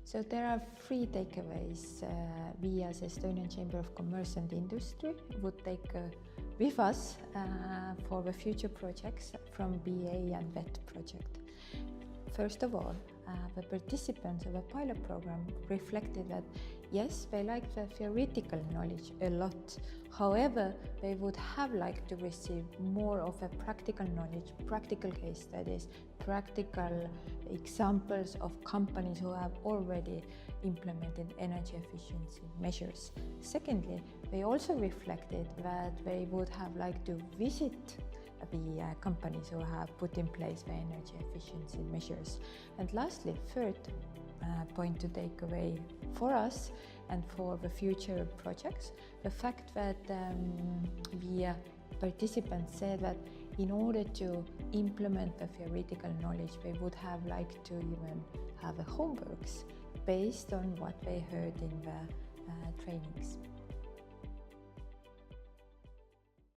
So there are three takeaways we as Estonian Chamber of Commerce and Industry would take with us for the future projects from BA and VET project. First of all, the participants of the pilot program reflected that yes, they like the theoretical knowledge a lot. However, they would have liked to receive more of a practical knowledge, practical case studies, practical examples of companies who have already implemented energy efficiency measures. Secondly, they also reflected that they would have liked to visit the companies who have put in place the energy efficiency measures. And lastly, third point to take away for us and for the future projects, the fact that the participants said that in order to implement the theoretical knowledge, they would have liked to even have a homeworks based on what they heard in the trainings.